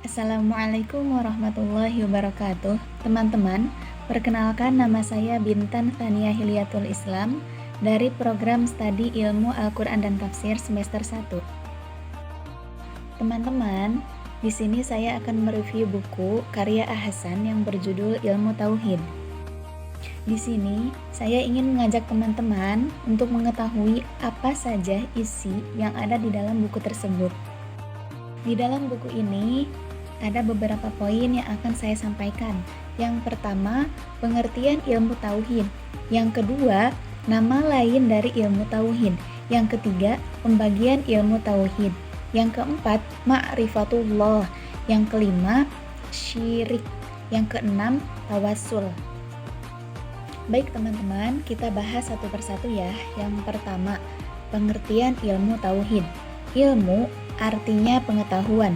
Assalamualaikum warahmatullahi wabarakatuh. Teman-teman, perkenalkan nama saya Bintan Thania Hilyatul Islam dari program studi Ilmu Al-Quran dan Tafsir semester 1. Teman-teman, di sini saya akan mereview buku karya Ahsan yang berjudul Ilmu Tauhid. Di sini, saya ingin mengajak teman-teman untuk mengetahui apa saja isi yang ada di dalam buku tersebut. Di dalam buku ini, ada beberapa poin yang akan saya sampaikan. Yang pertama, pengertian ilmu tauhid. Yang kedua, nama lain dari ilmu tauhid. Yang ketiga, pembagian ilmu tauhid. Yang keempat, ma'rifatullah. Yang kelima, syirik. Yang keenam, tawassul. Baik teman-teman, kita bahas satu persatu ya. Yang pertama, pengertian ilmu tauhid. Ilmu artinya pengetahuan.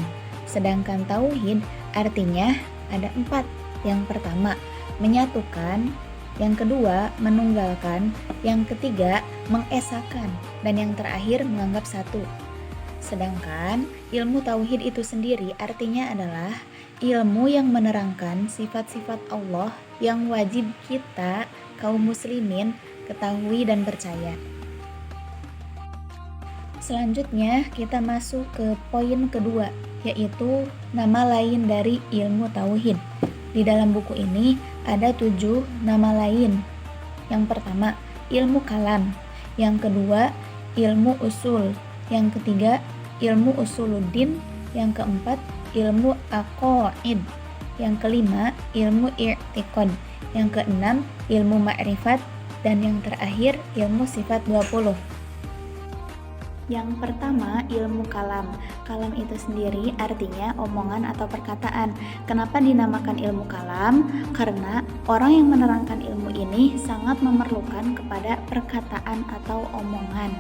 Sedangkan tauhid artinya ada 4. Yang pertama, menyatukan. Yang kedua, menunggalkan. Yang ketiga, mengesakan. Dan yang terakhir, menganggap satu. Sedangkan ilmu tauhid itu sendiri artinya adalah ilmu yang menerangkan sifat-sifat Allah yang wajib kita, kaum muslimin, ketahui dan percaya. Selanjutnya kita masuk ke poin kedua, yaitu nama lain dari ilmu tauhid. Di dalam buku ini ada 7 nama lain. Yang pertama, ilmu kalam. Yang kedua, ilmu usul. Yang ketiga, ilmu usuluddin. Yang keempat, ilmu aqaid. Yang kelima, ilmu i'tiqad. Yang keenam, ilmu ma'rifat. Dan yang terakhir, ilmu sifat 20. Yang pertama, ilmu kalam. Kalam itu sendiri artinya omongan atau perkataan. Kenapa dinamakan ilmu kalam? Karena orang yang menerangkan ilmu ini sangat memerlukan kepada perkataan atau omongan,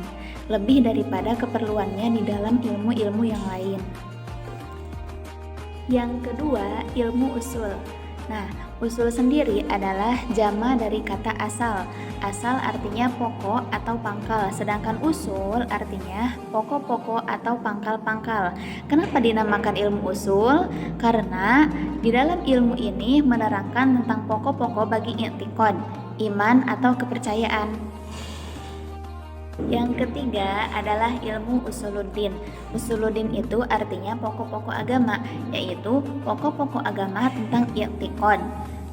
lebih daripada keperluannya di dalam ilmu-ilmu yang lain. Yang kedua, ilmu usul. Nah, usul sendiri adalah jama dari kata asal. Asal artinya pokok atau pangkal, sedangkan usul artinya pokok-pokok atau pangkal-pangkal. Kenapa dinamakan ilmu usul? Karena di dalam ilmu ini menerangkan tentang pokok-pokok bagi i'tiqad, iman atau kepercayaan. Yang ketiga adalah ilmu usuluddin. Usuluddin itu artinya pokok-pokok agama, yaitu pokok-pokok agama tentang i'tiqad.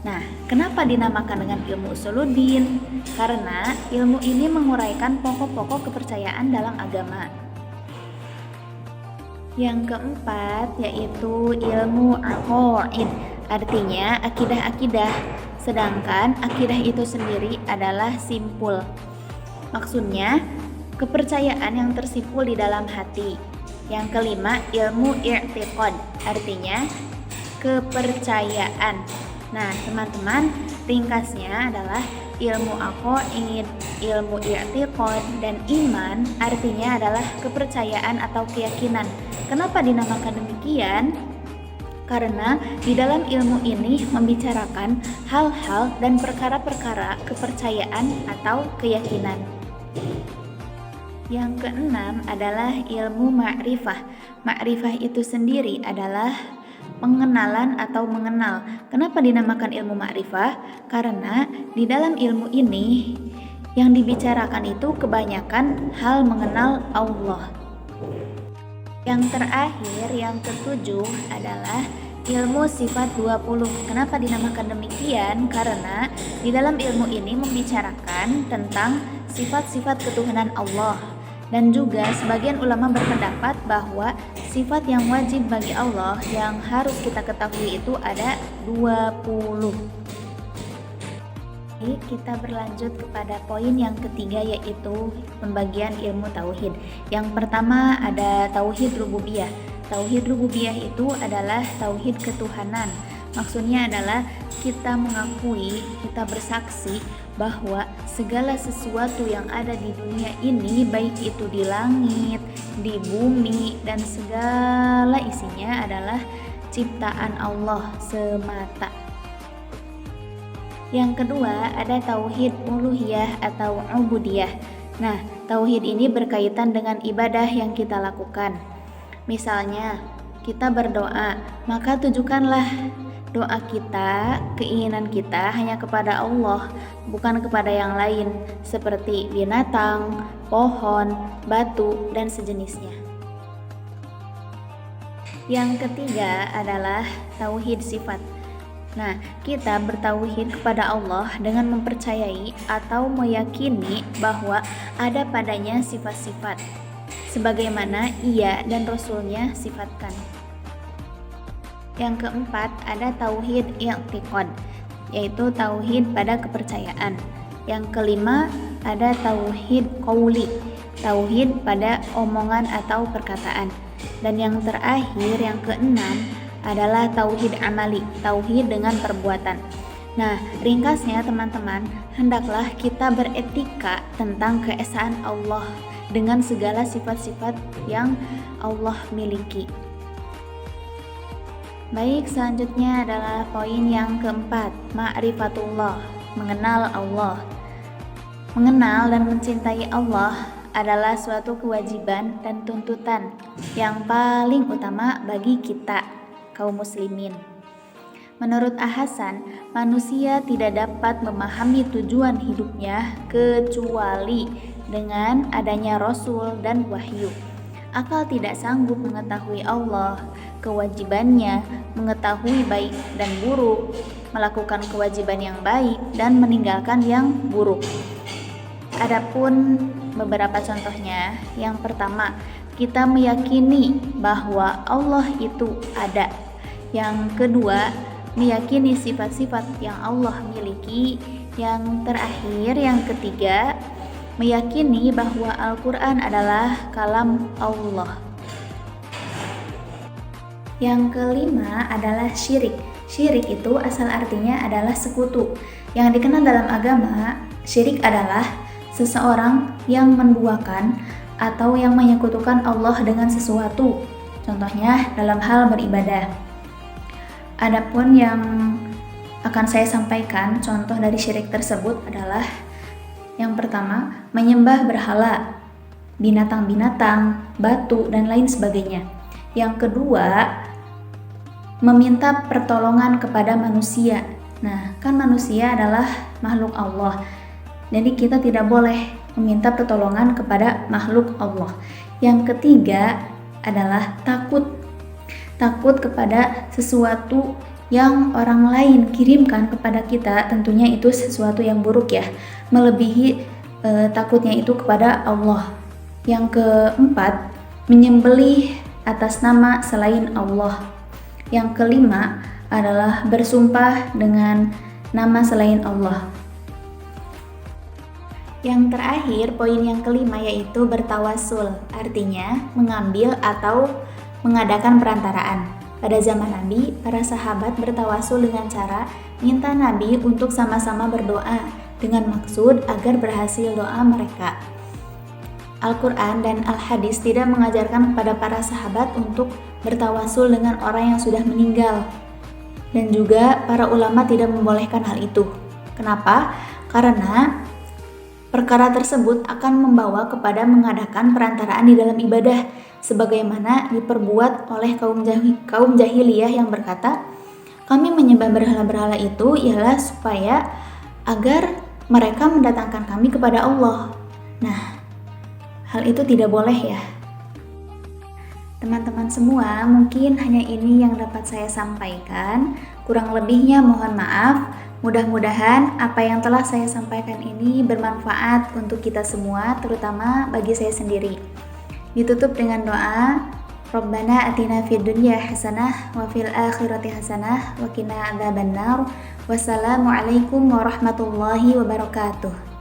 Nah, kenapa dinamakan dengan ilmu usuluddin? Karena ilmu ini menguraikan pokok-pokok kepercayaan dalam agama. Yang keempat yaitu ilmu aqaid, artinya akidah-akidah. Sedangkan akidah itu sendiri adalah simpul. Maksudnya, kepercayaan yang tersimpul di dalam hati. Yang kelima, ilmu i'tiqad, artinya kepercayaan. Nah, teman-teman, ringkasnya adalah ilmu aqaid, ilmu i'tiqad, dan iman artinya adalah kepercayaan atau keyakinan. Kenapa dinamakan demikian? Karena di dalam ilmu ini membicarakan hal-hal dan perkara-perkara kepercayaan atau keyakinan. Yang keenam adalah ilmu ma'rifah. Ma'rifah itu sendiri adalah pengenalan atau mengenal. Kenapa dinamakan ilmu ma'rifah? Karena di dalam ilmu ini yang dibicarakan itu kebanyakan hal mengenal Allah. Yang terakhir, yang ketujuh adalah ilmu sifat 20. Kenapa dinamakan demikian? Karena di dalam ilmu ini membicarakan tentang sifat-sifat ketuhanan Allah. Dan juga sebagian ulama berpendapat bahwa sifat yang wajib bagi Allah yang harus kita ketahui itu ada 20. Kita berlanjut kepada poin yang ketiga, yaitu pembagian ilmu tauhid. Yang pertama ada tauhid rububiyah. Tauhid rububiyah itu adalah tauhid ketuhanan. Maksudnya adalah kita mengakui, kita bersaksi bahwa segala sesuatu yang ada di dunia ini, baik itu di langit, di bumi, dan segala isinya adalah ciptaan Allah semata. Yang kedua ada tauhid uluhiyah atau ubudiyah. Nah, tauhid ini berkaitan dengan ibadah yang kita lakukan. Misalnya, kita berdoa, maka tujukanlah doa kita, keinginan kita hanya kepada Allah, bukan kepada yang lain, seperti binatang, pohon, batu, dan sejenisnya. Yang ketiga adalah tauhid sifat. Nah, kita bertauhid kepada Allah dengan mempercayai atau meyakini bahwa ada padanya sifat-sifat, sebagaimana Ia dan Rasul-Nya sifatkan. Yang keempat ada tauhid i'tiqad, yaitu tauhid pada kepercayaan. Yang kelima ada tauhid qauli, tauhid pada omongan atau perkataan. Dan yang terakhir, yang keenam adalah tauhid amali, tauhid dengan perbuatan. Nah, ringkasnya teman-teman, hendaklah kita beretika tentang keesaan Allah dengan segala sifat-sifat yang Allah miliki. Baik, selanjutnya adalah poin yang keempat, ma'rifatullah, mengenal Allah. Mengenal dan mencintai Allah adalah suatu kewajiban dan tuntutan yang paling utama bagi kita, kaum muslimin. Menurut Hasan, manusia tidak dapat memahami tujuan hidupnya kecuali dengan adanya Rasul dan wahyu. Akal tidak sanggup mengetahui Allah, kewajibannya, mengetahui baik dan buruk, melakukan kewajiban yang baik dan meninggalkan yang buruk. Adapun beberapa contohnya, yang pertama, kita meyakini bahwa Allah itu ada. Yang kedua, meyakini sifat-sifat yang Allah miliki. Yang terakhir, yang ketiga, meyakini bahwa Al-Quran adalah kalam Allah. Yang kelima adalah syirik. Syirik itu asal artinya adalah sekutu. Yang dikenal dalam agama, syirik adalah seseorang yang menduakan atau yang menyekutukan Allah dengan sesuatu. Contohnya dalam hal beribadah. Adapun yang akan saya sampaikan contoh dari syirik tersebut adalah yang pertama, menyembah berhala, binatang-binatang, batu, dan lain sebagainya. Yang kedua, meminta pertolongan kepada manusia. Nah, kan manusia adalah makhluk Allah. Jadi kita tidak boleh meminta pertolongan kepada makhluk Allah. Yang ketiga adalah takut. Takut kepada sesuatu yang orang lain kirimkan kepada kita, tentunya itu sesuatu yang buruk ya, melebihi takutnya itu kepada Allah. Yang keempat, menyembelih atas nama selain Allah. Yang kelima adalah bersumpah dengan nama selain Allah. Yang terakhir, poin yang kelima yaitu bertawasul, artinya mengambil atau mengadakan perantaraan. Pada zaman Nabi, para sahabat bertawasul dengan cara minta Nabi untuk sama-sama berdoa dengan maksud agar berhasil doa mereka. Al-Quran dan Al-Hadis tidak mengajarkan kepada para sahabat untuk bertawasul dengan orang yang sudah meninggal. Dan juga para ulama tidak membolehkan hal itu. Kenapa? Karena perkara tersebut akan membawa kepada mengadakan perantaraan di dalam ibadah, sebagaimana diperbuat oleh kaum jahiliyah yang berkata, kami menyembah berhala-berhala itu ialah supaya agar mereka mendatangkan kami kepada Allah. Nah, hal itu tidak boleh ya. Teman-teman semua, mungkin hanya ini yang dapat saya sampaikan. Kurang lebihnya mohon maaf. Mudah-mudahan apa yang telah saya sampaikan ini bermanfaat untuk kita semua, terutama bagi saya sendiri. Ditutup dengan doa, Rabbana atina fid dunya hasanah wa fil akhirati hasanah wa qina adzabannar. Wassalamualaikum warahmatullahi wabarakatuh.